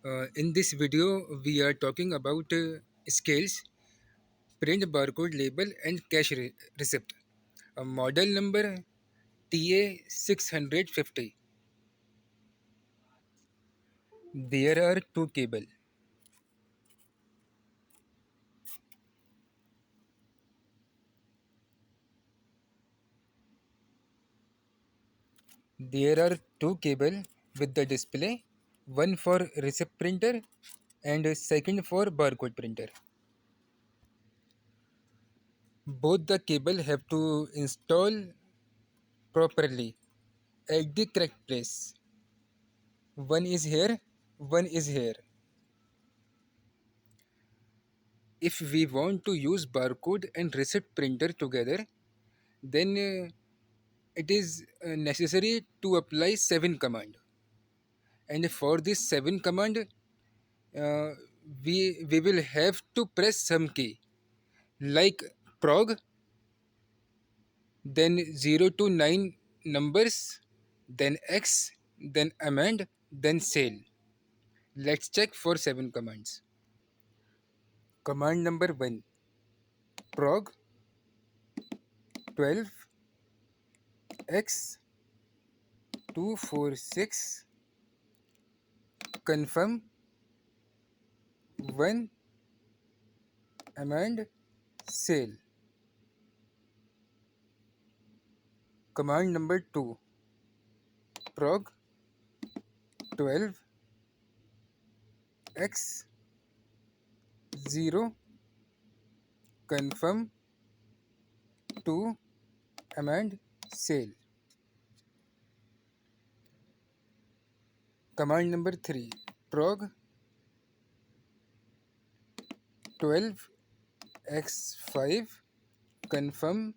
In this video, we are talking about scales, print barcode label, and cash receipt. Model number TA-650. There are two cable. There are two cable with the display, one for receipt printer and a second for barcode printer. Both the cable have to install properly at the correct place. One is here, one is here. If we want to use barcode and receipt printer together, then it is necessary to apply 7 command. And for this 7 command, uh, we will have to press some key like prog, then 0 to 9 numbers, then x, then amend, then sale. Let's check for 7 commands. Command number 1, prog 12 x 246 confirm 1 amend sale. Command number 2, prog 12 x 0 confirm 2 amend sale. Command number 3, prog 12 x 5 confirm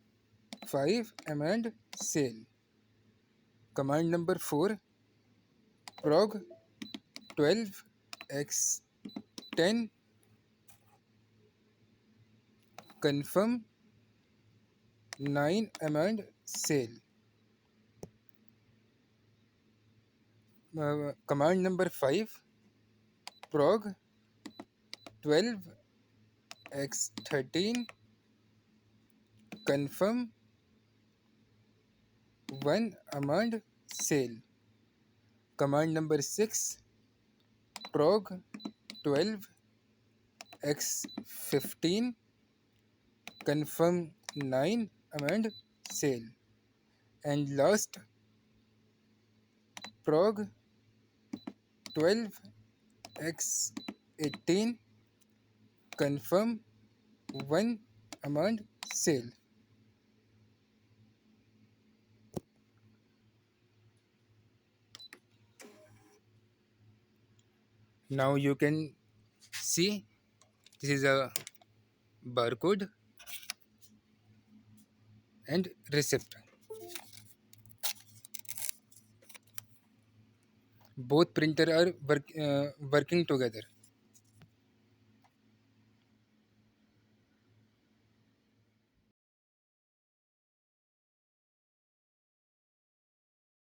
5 amend sale. Command number 4, prog 12 x 10 confirm 9 amend sale. Command number 5, prog 12 x 13 confirm 1 amend sale. Command number 6, prog 12 x 15 confirm 9 amend sale. And last, prog 12 x 18 confirm 1 amend sale. Now you can see this is a barcode and receipt. Both printer are working together.